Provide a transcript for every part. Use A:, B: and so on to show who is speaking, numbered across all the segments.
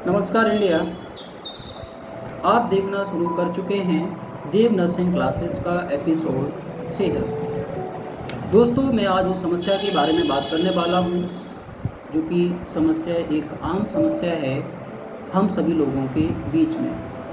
A: नमस्कार इंडिया। आप देखना शुरू कर चुके हैं देव नर्सिंग क्लासेस का एपिसोड 6। दोस्तों, मैं आज उस समस्या के बारे में बात करने वाला हूँ जो कि समस्या एक आम समस्या है हम सभी लोगों के बीच में,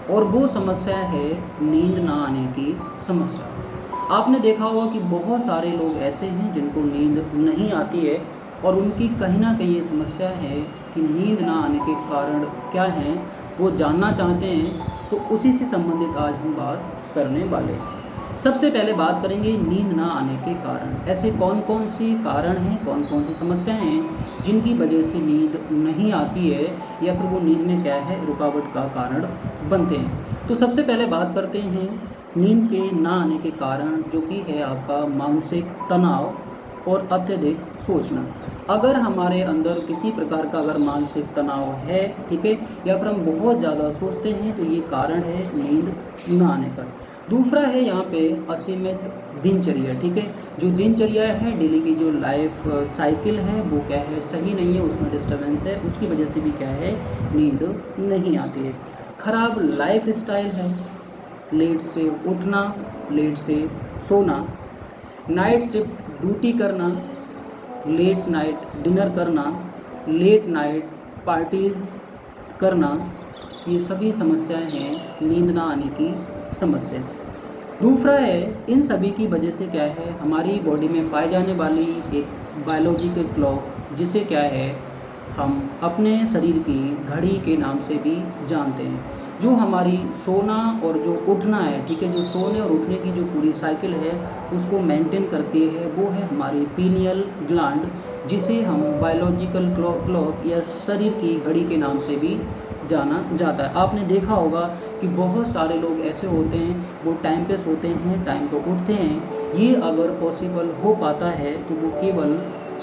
A: और वो समस्या है नींद ना आने की समस्या। आपने देखा होगा कि बहुत सारे लोग ऐसे हैं जिनको नींद नहीं आती है, और उनकी कहीं ना कहीं ये समस्या है कि नींद ना आने के कारण क्या हैं वो जानना चाहते हैं। तो उसी से संबंधित आज हम बात करने वाले हैं। सबसे पहले बात करेंगे नींद ना आने के कारण। ऐसे कौन कौन से कारण हैं, कौन कौन सी समस्याएं हैं जिनकी वजह से नींद नहीं आती है, या फिर वो नींद में क्या है रुकावट का कारण बनते हैं। तो सबसे पहले बात करते हैं नींद के ना आने के कारण, जो कि है आपका मानसिक तनाव और अत्यधिक सोचना। अगर हमारे अंदर किसी प्रकार का अगर मानसिक तनाव है, ठीक है, या फिर हम बहुत ज़्यादा सोचते हैं, तो ये कारण है नींद न आने का। दूसरा है यहाँ पे असीमित दिनचर्या, ठीक है। जो दिनचर्या है, डेली की जो लाइफ साइकिल है, वो क्या है सही नहीं है, उसमें डिस्टर्बेंस है, उसकी वजह से भी क्या है नींद नहीं आती है। खराब लाइफ स्टाइल है, लेट से उठना, लेट से सोना, नाइट शिफ्ट ड्यूटी करना, लेट नाइट डिनर करना, लेट नाइट पार्टीज़ करना, ये सभी समस्याएं हैं नींद ना आने की समस्या। दूसरा है इन सभी की वजह से क्या है हमारी बॉडी में पाई जाने वाली एक बायोलॉजिकल क्लॉक, जिसे क्या है हम अपने शरीर की घड़ी के नाम से भी जानते हैं। जो हमारी सोना और जो उठना है, ठीक है, जो सोने और उठने की जो पूरी साइकिल है उसको मेंटेन करती है, वो है हमारी पीनियल ग्लैंड, जिसे हम बायोलॉजिकल क्लॉक या शरीर की घड़ी के नाम से भी जाना जाता है। आपने देखा होगा कि बहुत सारे लोग ऐसे होते हैं वो टाइम पे सोते हैं, टाइम पे उठते हैं। ये अगर पॉसिबल हो पाता है तो वो केवल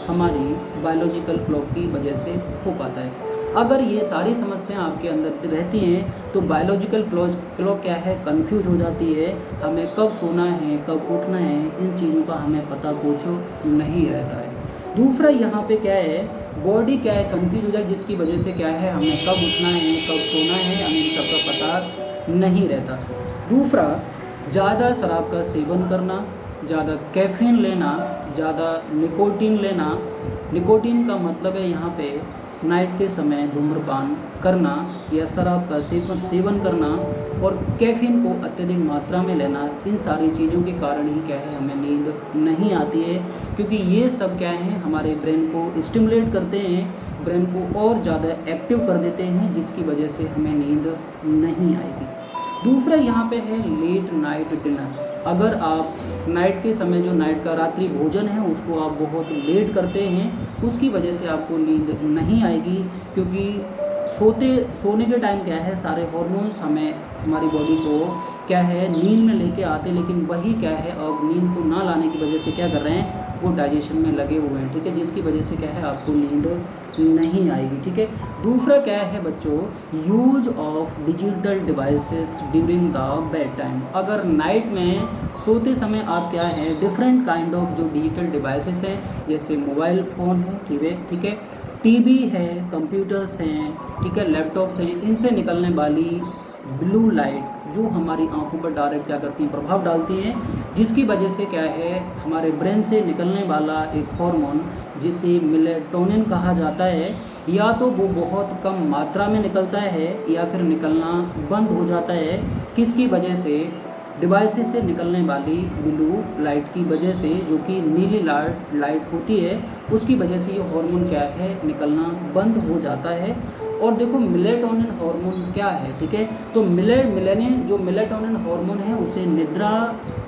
A: हमारी बायोलॉजिकल क्लॉक की वजह से हो पाता है। अगर ये सारी समस्याएं आपके अंदर रहती हैं तो बायोलॉजिकल क्लॉक क्या है कंफ्यूज हो जाती है, हमें कब सोना है कब उठना है इन चीज़ों का हमें पता कुछ नहीं रहता है। दूसरा यहाँ पे क्या है बॉडी क्या है कंफ्यूज हो जाए, जिसकी वजह से क्या है हमें कब उठना है कब सोना है हमें इन सब का पता नहीं रहता। दूसरा, ज़्यादा शराब का सेवन करना, ज़्यादा कैफीन लेना, ज़्यादा निकोटीन लेना। निकोटीन का मतलब है यहाँ पे नाइट के समय धूम्रपान करना या शराब का सेवन करना, और कैफीन को अत्यधिक मात्रा में लेना। इन सारी चीज़ों के कारण ही क्या है हमें नींद नहीं आती है, क्योंकि ये सब क्या है हमारे ब्रेन को स्टिमुलेट करते हैं, ब्रेन को और ज़्यादा एक्टिव कर देते हैं, जिसकी वजह से हमें नींद नहीं आएगी। दूसरा यहाँ पे है लेट नाइट डिनर। अगर आप नाइट के समय जो नाइट का रात्रि भोजन है उसको आप बहुत लेट करते हैं, उसकी वजह से आपको नींद नहीं आएगी, क्योंकि सोने के टाइम क्या है सारे हॉर्मोन्स हमें हमारी बॉडी को क्या है नींद में लेके आते, लेकिन वही क्या है अब नींद को ना लाने की वजह से क्या कर रहे हैं वो डाइजेशन में लगे हुए हैं, ठीक है, जिसकी वजह से क्या है आपको नींद नहीं आएगी, ठीक है। दूसरा क्या है बच्चों, use of digital devices during the bed time. अगर नाइट में सोते समय आप क्या है डिफरेंट काइंड ऑफ जो डिजिटल डिवाइसेस हैं, जैसे मोबाइल फ़ोन है, ठीक है, टीवी है, कंप्यूटर्स हैं, ठीक है, लैपटॉप्स हैं, इनसे निकलने वाली ब्लू लाइट जो हमारी आंखों पर डायरेक्ट क्या करती हैं प्रभाव डालती हैं, जिसकी वजह से क्या है हमारे ब्रेन से निकलने वाला एक हार्मोन जिसे मेलेटोनिन कहा जाता है, या तो वो बहुत कम मात्रा में निकलता है या फिर निकलना बंद हो जाता है। किसकी वजह से? डिवाइसेस से निकलने वाली ब्लू लाइट की वजह से, जो कि नीली लाइट होती है, उसकी वजह से ये हार्मोन क्या है निकलना बंद हो जाता है। और देखो मेलेटोनिन हार्मोन क्या है, ठीक है, तो मेलेनिन जो मेलेटोनिन हार्मोन है उसे निद्रा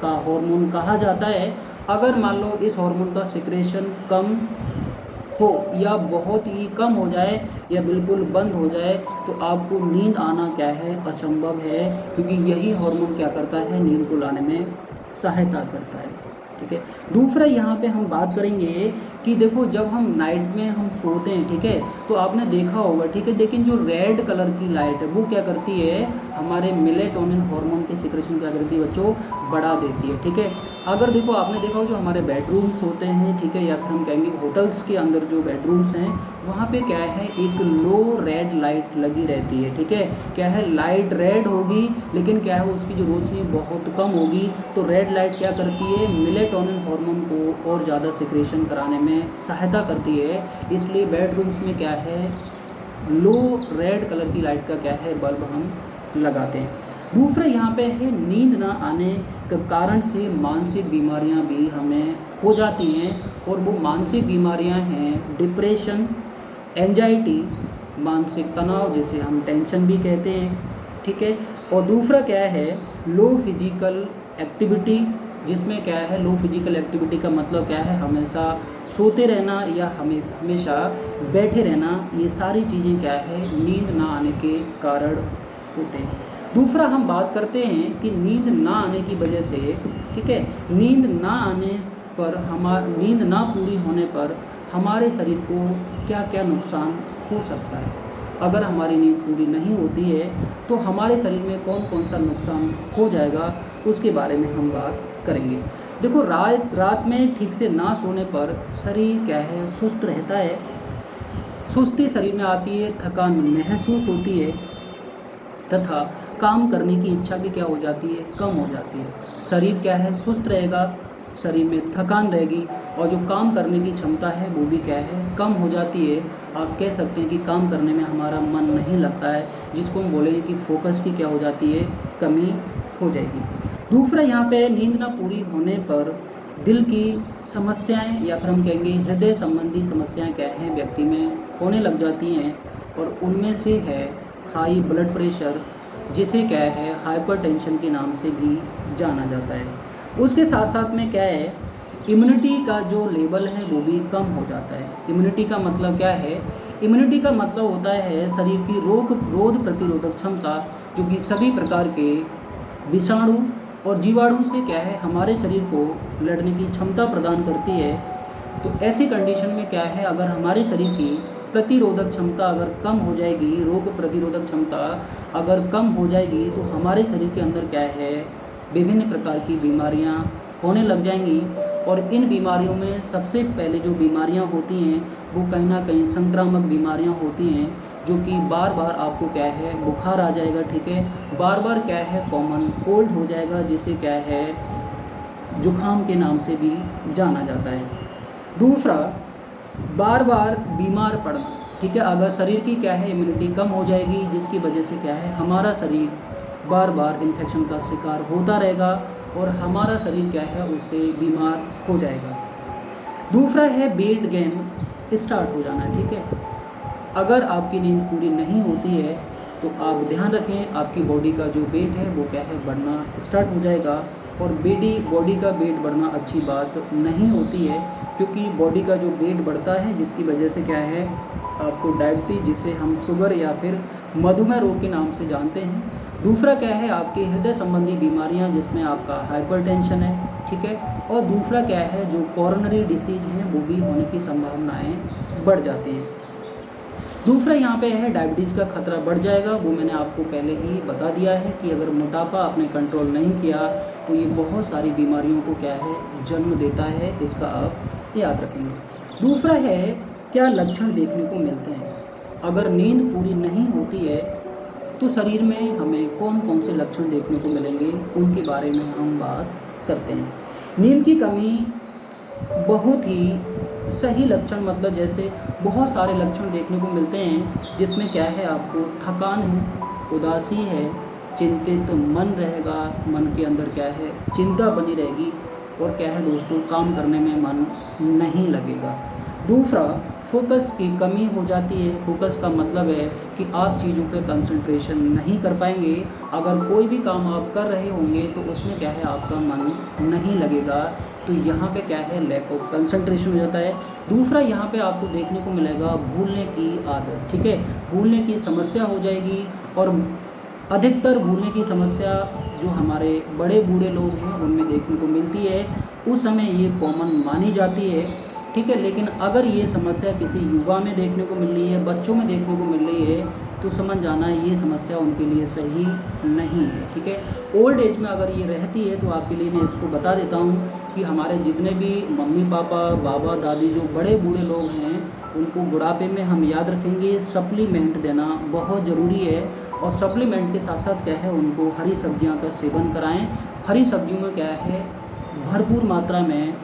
A: का हार्मोन कहा जाता है। अगर मान लो इस हार्मोन का सिक्रेशन कम हो या बहुत ही कम हो जाए या बिल्कुल बंद हो जाए तो आपको नींद आना क्या है असंभव है, क्योंकि यही हार्मोन क्या करता है नींद को लाने में सहायता करता है। ठीक है। दूसरा यहाँ पे हम बात करेंगे कि देखो जब हम नाइट में हम सोते हैं, ठीक है, तो आपने देखा होगा, ठीक है, लेकिन जो रेड कलर की लाइट है वो क्या करती है, हमारे मेलेटोनिन हार्मोन की सिक्रेशन क्या करती है बच्चों, बढ़ा देती है, ठीक है। अगर देखो आपने देखा हो जो हमारे बेडरूम्स होते हैं, ठीक है, या फिर हम कहेंगे होटल्स के अंदर जो बेडरूम्स हैं वहाँ पे क्या है, एक लो रेड लाइट लगी रहती है, ठीक है। क्या है, लाइट रेड होगी लेकिन क्या है उसकी जो रोशनी बहुत कम होगी, तो रेड लाइट क्या करती है, मेलेटोनिन हार्मोन को और ज़्यादा सिक्रेशन कराने में सहायता करती है। इसलिए बेडरूम्स में क्या है, लो रेड कलर की लाइट का क्या है, बल्ब हम लगाते हैं। दूसरा यहाँ पे है नींद ना आने के कारण से मानसिक बीमारियाँ भी हमें हो जाती हैं, और वो मानसिक बीमारियाँ हैं डिप्रेशन, एंजाइटी, मानसिक तनाव जिसे हम टेंशन भी कहते हैं, ठीक है। और दूसरा क्या है, लो फिजिकल एक्टिविटी, जिसमें क्या है, लो फिजिकल एक्टिविटी का मतलब क्या है, हमेशा सोते रहना या हमेशा बैठे रहना, ये सारी चीज़ें क्या है, नींद ना आने के कारण होते हैं। दूसरा हम बात करते हैं कि नींद ना आने की वजह से, ठीक है, नींद ना आने पर नींद ना पूरी होने पर हमारे शरीर को क्या क्या नुकसान हो सकता है। अगर हमारी नींद पूरी नहीं होती है तो हमारे शरीर में कौन कौन सा नुकसान हो जाएगा, उसके बारे में हम बात करेंगे। देखो रात में ठीक से ना सोने पर शरीर क्या है, सुस्त रहता है, सुस्ती शरीर में आती है, थकान महसूस होती है तथा काम करने की इच्छा भी क्या हो जाती है, कम हो जाती है। शरीर क्या है, सुस्त रहेगा, शरीर में थकान रहेगी, और जो काम करने की क्षमता है वो भी क्या है, कम हो जाती है। आप कह सकते हैं कि काम करने में हमारा मन नहीं लगता है, जिसको हम बोलेंगे कि फोकस की क्या हो जाती है, कमी हो जाएगी। दूसरा यहाँ पे नींद ना पूरी होने पर दिल की समस्याएं या फिर हम कहेंगे हृदय संबंधी समस्याएं क्या हैं, व्यक्ति में होने लग जाती हैं, और उनमें से है हाई ब्लड प्रेशर, जिसे क्या है हाइपरटेंशन के नाम से भी जाना जाता है। उसके साथ साथ में क्या है, इम्यूनिटी का जो लेवल है वो भी कम हो जाता है। इम्यूनिटी का मतलब क्या है, इम्यूनिटी का मतलब होता है शरीर की रोग प्रतिरोधक क्षमता, जो कि सभी प्रकार के विषाणु और जीवाणु से क्या है हमारे शरीर को लड़ने की क्षमता प्रदान करती है। तो ऐसी कंडीशन में क्या है, अगर हमारे शरीर की प्रतिरोधक क्षमता अगर कम हो जाएगी, रोग प्रतिरोधक क्षमता अगर कम हो जाएगी, तो हमारे शरीर के अंदर क्या है, विभिन्न प्रकार की बीमारियां होने लग जाएंगी। और इन बीमारियों में सबसे पहले जो बीमारियां होती हैं वो कहीं ना कहीं संक्रामक बीमारियां होती हैं, जो कि बार बार आपको क्या है, बुखार आ जाएगा, ठीक है, बार बार क्या है, कॉमन कोल्ड हो जाएगा, जिसे क्या है जुखाम के नाम से भी जाना जाता है। दूसरा, बार बार बीमार पड़ना, ठीक है, अगर शरीर की क्या है इम्यूनिटी कम हो जाएगी, जिसकी वजह से क्या है हमारा शरीर बार बार इन्फेक्शन का शिकार होता रहेगा और हमारा शरीर क्या है उससे बीमार हो जाएगा। दूसरा है वेट गेन स्टार्ट हो जाना, ठीक है। अगर आपकी नींद पूरी नहीं होती है तो आप ध्यान रखें, आपकी बॉडी का जो वेट है वो क्या है बढ़ना स्टार्ट हो जाएगा, और बॉडी का वेट बढ़ना अच्छी बात नहीं होती है, क्योंकि बॉडी का जो वेट बढ़ता है जिसकी वजह से क्या है आपको डायबिटीज, जिसे हम शुगर या फिर मधुमेह रोग के नाम से जानते हैं। दूसरा क्या है, आपके हृदय संबंधी बीमारियां, जिसमें आपका हाइपरटेंशन है, ठीक है, और दूसरा क्या है, जो कॉरोनरी डिसीज हैं वो भी होने की संभावनाएं बढ़ जाती हैं। दूसरा यहाँ पे है डायबिटीज़ का खतरा बढ़ जाएगा, वो मैंने आपको पहले ही बता दिया है कि अगर मोटापा आपने कंट्रोल नहीं किया तो ये बहुत सारी बीमारियों को क्या है जन्म देता है, इसका आप याद रखेंगे। दूसरा है क्या लक्षण देखने को मिलते हैं, अगर नींद पूरी नहीं होती है तो शरीर में हमें कौन कौन से लक्षण देखने को मिलेंगे, उनके बारे में हम बात करते हैं। नींद की कमी बहुत ही सही लक्षण, मतलब जैसे बहुत सारे लक्षण देखने को मिलते हैं, जिसमें क्या है आपको थकान है, उदासी है, चिंतित मन रहेगा, मन के अंदर क्या है चिंता बनी रहेगी, और क्या है दोस्तों काम करने में मन नहीं लगेगा। दूसरा, फोकस की कमी हो जाती है। फोकस का मतलब है कि आप चीज़ों पे कंसंट्रेशन नहीं कर पाएंगे, अगर कोई भी काम आप कर रहे होंगे तो उसमें क्या है आपका मन नहीं लगेगा, तो यहाँ पे क्या है लैक ऑफ कंसंट्रेशन हो जाता है। दूसरा यहाँ पे आपको देखने को मिलेगा भूलने की आदत, ठीक है, भूलने की समस्या हो जाएगी, और अधिकतर भूलने की समस्या जो हमारे बड़े बूढ़े लोग हैं उनमें देखने को मिलती है, उस समय ये कॉमन मानी जाती है, ठीक है। लेकिन अगर ये समस्या किसी युवा में देखने को मिल रही है, बच्चों में देखने को मिल रही है, तो समझ जाना ये समस्या उनके लिए सही नहीं है, ठीक है। ओल्ड एज में अगर ये रहती है तो आपके लिए मैं इसको बता देता हूँ कि हमारे जितने भी मम्मी पापा बाबा दादी जो बड़े बूढ़े लोग हैं उनको बुढ़ापे में हम याद रखेंगे सप्लीमेंट देना बहुत ज़रूरी है। और सप्लीमेंट के साथ साथ क्या है, उनको हरी सब्जियां का सेवन कराएं। हरी सब्जियों में क्या है, भरपूर मात्रा में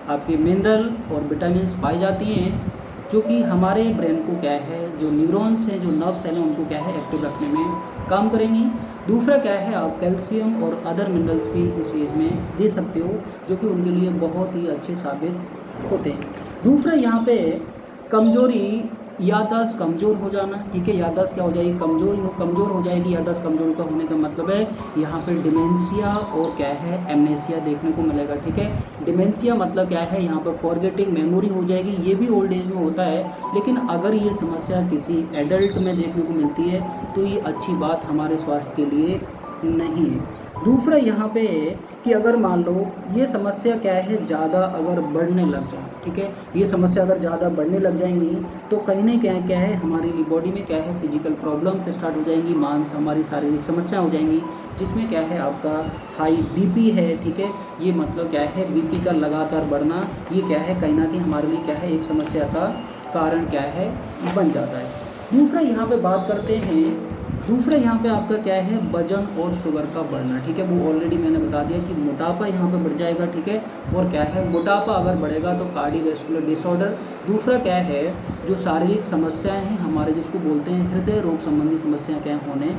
A: आपके मिनरल और विटामिन्स पाई जाती हैं, जो कि हमारे ब्रेन को क्या है, जो न्यूरॉन्स हैं, जो नर्व सेल हैं, उनको क्या है एक्टिव रखने में काम करेंगी। दूसरा क्या है, आप कैल्शियम और अदर मिनरल्स भी इस एज में दे सकते हो, जो कि उनके लिए बहुत ही अच्छे साबित होते हैं। दूसरा यहाँ पे कमजोरी, याददाश्त कमज़ोर हो जाना, ठीक है। याददाश्त क्या हो जाएगी, कमज़ोर हो जाएगी। याददाश्त कमज़ोर का होने का मतलब है यहाँ पे डिमेंशिया और क्या है एमनेसिया देखने को मिलेगा, ठीक है। डिमेंशिया मतलब क्या है, यहाँ पर फॉरगेटिंग मेमोरी हो जाएगी, ये भी ओल्ड एज में होता है। लेकिन अगर ये समस्या किसी एडल्ट में देखने को मिलती है तो ये अच्छी बात हमारे स्वास्थ्य के लिए नहीं है। दूसरा यहाँ पे है कि अगर मान लो ये समस्या क्या है ज़्यादा अगर बढ़ने लग जाए, ठीक है, ये समस्या अगर ज़्यादा बढ़ने लग जाएंगी तो कहीं ना कहीं क्या है हमारी बॉडी में क्या है फिजिकल प्रॉब्लम्स स्टार्ट हो जाएंगी, हमारी शारीरिक समस्या हो जाएंगी, जिसमें क्या है आपका हाई बीपी है, ठीक है। ये मतलब क्या है बीपी का लगातार बढ़ना, ये क्या है कहीं ना कहीं हमारे लिए क्या है एक समस्या का कारण क्या है बन जाता है। दूसरा यहाँ पे बात करते हैं, दूसरा यहाँ पे आपका क्या है वजन और शुगर का बढ़ना, ठीक है। वो ऑलरेडी मैंने बता दिया कि मोटापा यहाँ पे बढ़ जाएगा, ठीक है। और क्या है मोटापा अगर बढ़ेगा तो कार्डियोवैस्कुलर डिसऑर्डर। दूसरा क्या है जो शारीरिक समस्याएं हैं हमारे, जिसको बोलते हैं हृदय रोग संबंधी समस्याएं क्या होने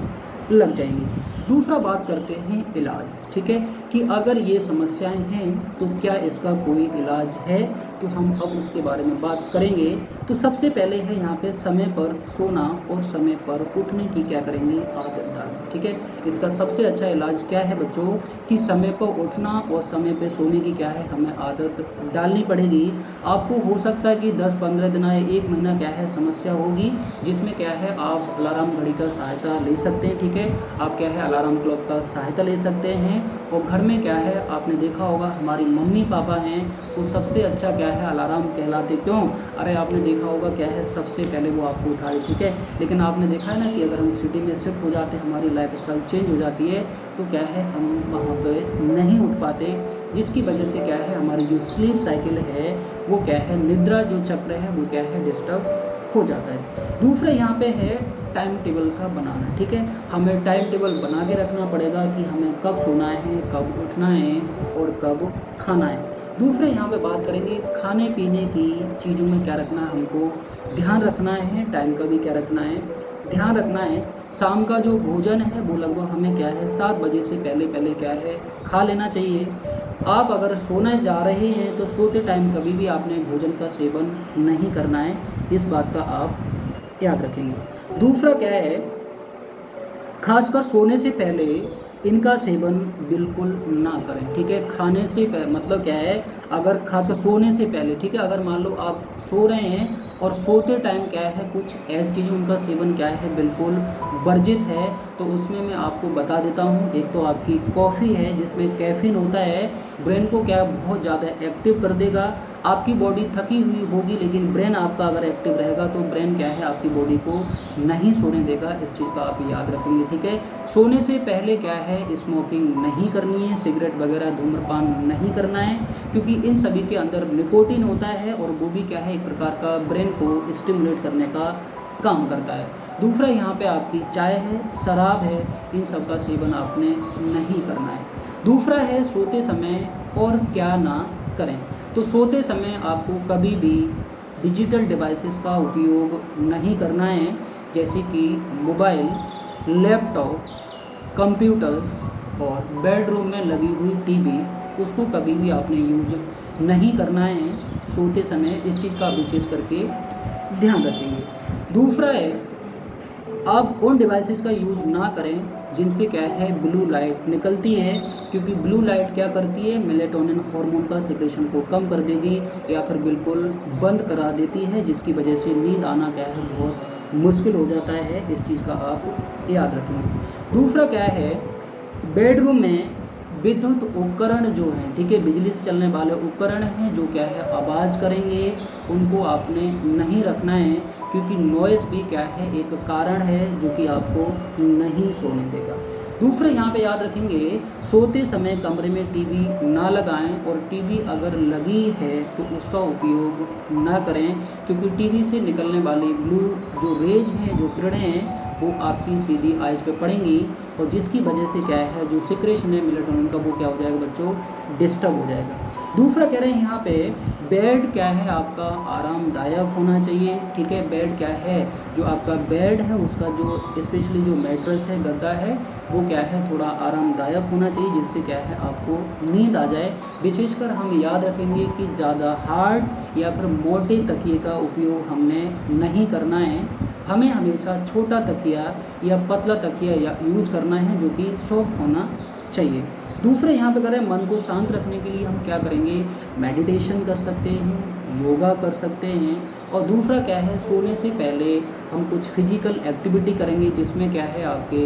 A: लग जाएंगी। दूसरा बात करते हैं इलाज, ठीक है, कि अगर ये समस्याएं हैं तो क्या इसका कोई इलाज है, तो हम अब उसके बारे में बात करेंगे। तो सबसे पहले है यहाँ पे समय पर सोना और समय पर उठने की क्या करेंगे आदत डालना, ठीक है। इसका सबसे अच्छा इलाज क्या है बच्चों कि समय पर उठना और समय पर सोने की क्या है हमें आदत डालनी पड़ेगी। आपको हो सकता है कि 10-15 दिन या 1 महीना क्या है समस्या होगी, जिसमें क्या है आप अलार्म घड़ी का सहायता ले सकते हैं, ठीक है। आप क्या है अलार्म क्लॉक का सहायता ले सकते हैं। और घर में क्या है आपने देखा होगा हमारी मम्मी पापा हैं वो सबसे अच्छा क्या है अलार्म कहलाते, क्यों, अरे आपने देखा होगा क्या है सबसे पहले वो आपको उठाए, ठीक है। लेकिन आपने देखा है ना कि अगर हम सिटी में शिफ्ट हो जाते हैं, हमारी लाइफस्टाइल चेंज हो जाती है, तो क्या है हम वहाँ पे नहीं उठ पाते, जिसकी वजह से क्या है हमारी जो स्लीप साइकिल है वो क्या है निद्रा जो चक्र है वो क्या है डिस्टर्ब हो जाता है। दूसरा यहाँ पे है टाइम टेबल का बनाना, ठीक है। हमें टाइम टेबल बना के रखना पड़ेगा कि हमें कब सोना है, कब उठना है और कब खाना है। दूसरे यहाँ पे बात करेंगे खाने पीने की चीज़ों में क्या रखना है, हमको ध्यान रखना है, टाइम का भी क्या रखना है ध्यान रखना है। शाम का जो भोजन है वो लगभग हमें क्या है 7 बजे से पहले पहले क्या है खा लेना चाहिए। आप अगर सोने जा रहे हैं तो सोते टाइम कभी भी आपने भोजन का सेवन नहीं करना है, इस बात का आप याद रखेंगे। दूसरा क्या है, खासकर सोने से पहले इनका सेवन बिल्कुल ना करें, ठीक है। खाने से मतलब क्या है, अगर खासकर सोने से पहले, ठीक है, अगर मान लो आप सो रहे हैं और सोते टाइम क्या है कुछ ऐसी चीज़ें उनका सेवन क्या है बिल्कुल वर्जित है, तो उसमें मैं आपको बता देता हूँ। एक तो आपकी कॉफ़ी है जिसमें कैफीन होता है, ब्रेन को क्या बहुत ज़्यादा एक्टिव कर देगा। आपकी बॉडी थकी हुई होगी लेकिन ब्रेन आपका अगर एक्टिव रहेगा तो ब्रेन क्या है आपकी बॉडी को नहीं सोने देगा, इस चीज़ का आप याद रखेंगे, ठीक है। सोने से पहले क्या है स्मोकिंग नहीं करनी है, सिगरेट वगैरह धूम्रपान नहीं करना है, क्योंकि इन सभी के अंदर निकोटीन होता है और वो भी क्या है एक प्रकार का ब्रेन को स्टिमुलेट करने का काम करता है। दूसरा यहाँ पे आपकी चाय है, शराब है, इन सब का सेवन आपने नहीं करना है। दूसरा है सोते समय और क्या ना करें, तो सोते समय आपको कभी भी डिजिटल डिवाइसेस का उपयोग नहीं करना है, जैसे कि मोबाइल, लैपटॉप, कंप्यूटर्स और बेडरूम में लगी हुई टीवी, उसको कभी भी आपने यूज नहीं करना है सोते समय, इस चीज़ का विशेष करके ध्यान रखेंगे। दूसरा है आप उन डिवाइसेस का यूज़ ना करें जिनसे क्या है ब्लू लाइट निकलती है, क्योंकि ब्लू लाइट क्या करती है मेलेटोनिन हार्मोन का सिक्रेशन को कम कर देगी या फिर बिल्कुल बंद करा देती है, जिसकी वजह से नींद आना क्या है बहुत मुश्किल हो जाता है। इस चीज़ का आप याद रखेंगे। दूसरा क्या है, बेडरूम में विद्युत उपकरण जो हैं, ठीक है, बिजली से चलने वाले उपकरण हैं जो क्या है आवाज़ करेंगे, उनको आपने नहीं रखना है, क्योंकि नॉइस भी क्या है एक कारण है जो कि आपको नहीं सोने देगा। दूसरा यहाँ पे याद रखेंगे, सोते समय कमरे में टीवी ना लगाएं, और टीवी अगर लगी है तो उसका उपयोग ना करें, क्योंकि टीवी से निकलने वाली ब्लू जो रेज हैं, जो किरणें हैं, वो आपकी सीधी आइज़ पे पड़ेंगी, और जिसकी वजह से क्या है जो सिक्रेशन है मेलाटोनिन का वो क्या हो जाएगा बच्चों, डिस्टर्ब हो जाएगा। दूसरा कह रहे हैं यहाँ पे, बेड क्या है आपका आरामदायक होना चाहिए, ठीक है। बेड क्या है, जो आपका बेड है उसका जो स्पेशली जो मैट्रेस है, गद्दा है, वो क्या है थोड़ा आरामदायक होना चाहिए, जिससे क्या है आपको नींद आ जाए। विशेषकर हम याद रखेंगे कि ज़्यादा हार्ड या फिर मोटे तकिए का उपयोग हमने नहीं करना है। हमें हमेशा छोटा तकिया या पतला तकिया या यूज करना है, जो कि सॉफ्ट होना चाहिए। दूसरे यहाँ पे करें, मन को शांत रखने के लिए हम क्या करेंगे, मेडिटेशन कर सकते हैं, योगा कर सकते हैं। और दूसरा क्या है, सोने से पहले हम कुछ फिजिकल एक्टिविटी करेंगे, जिसमें क्या है आपके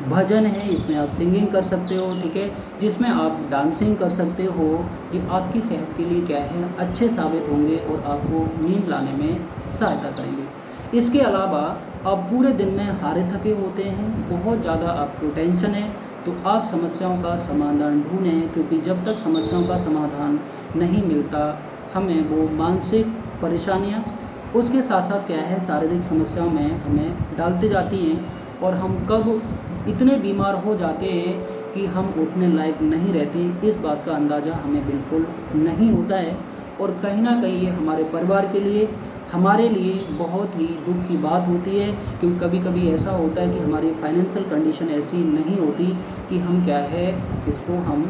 A: भजन है, इसमें आप सिंगिंग कर सकते हो, ठीक है, जिसमें आप डांसिंग कर सकते हो। ये आपकी सेहत के लिए क्या है अच्छे साबित होंगे और आपको नींद लाने में सहायता करेंगे। इसके अलावा आप पूरे दिन में हारे थके होते हैं, बहुत ज़्यादा आपको टेंशन है, तो आप समस्याओं का समाधान ढूंढें, क्योंकि जब तक समस्याओं का समाधान नहीं मिलता हमें वो मानसिक परेशानियाँ, उसके साथ साथ क्या है शारीरिक समस्याओं में हमें डालते जाती हैं, और हम कब इतने बीमार हो जाते हैं कि हम उठने लायक नहीं रहते, इस बात का अंदाज़ा हमें बिल्कुल नहीं होता है। और कहीं ना कहीं ये हमारे परिवार के लिए, हमारे लिए बहुत ही दुख की बात होती है, क्योंकि कभी कभी ऐसा होता है कि हमारी फाइनेंशियल कंडीशन ऐसी नहीं होती कि हम क्या है इसको हम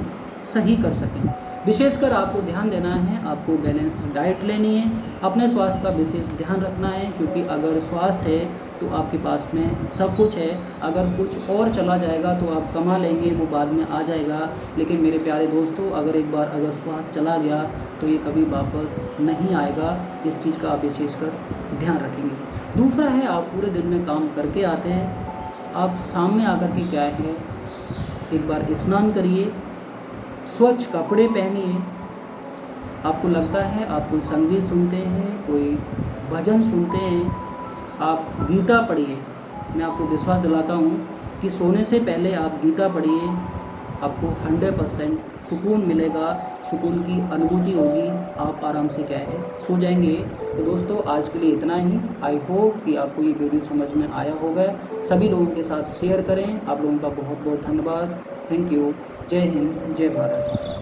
A: सही कर सकें। विशेषकर आपको ध्यान देना है, आपको बैलेंस डाइट लेनी है, अपने स्वास्थ्य का विशेष ध्यान रखना है, क्योंकि अगर स्वास्थ्य है तो आपके पास में सब कुछ है। अगर कुछ और चला जाएगा तो आप कमा लेंगे, वो बाद में आ जाएगा, लेकिन मेरे प्यारे दोस्तों अगर एक बार अगर स्वास्थ्य चला गया तो ये कभी वापस नहीं आएगा। इस चीज़ का आप विशेषकर ध्यान रखेंगे। दूसरा है, आप पूरे दिन में काम करके आते हैं, आप शाम में आकर के क्या है एक बार स्नान करिए, स्वच्छ कपड़े पहनिए। आपको लगता है आप कोई संगीत सुनते हैं, कोई भजन सुनते हैं, आप गीता पढ़िए। मैं आपको विश्वास दिलाता हूँ कि सोने से पहले आप गीता पढ़िए, आपको 100% सुकून मिलेगा, सुकून की अनुभूति होगी, आप आराम से क्या है सो जाएंगे। तो दोस्तों आज के लिए इतना ही। आई होप कि आपको ये वीडियो समझ में आया होगा। सभी लोगों के साथ शेयर करें। आप लोगों का बहुत बहुत धन्यवाद। Thank you. जय हिंद, जय भारत।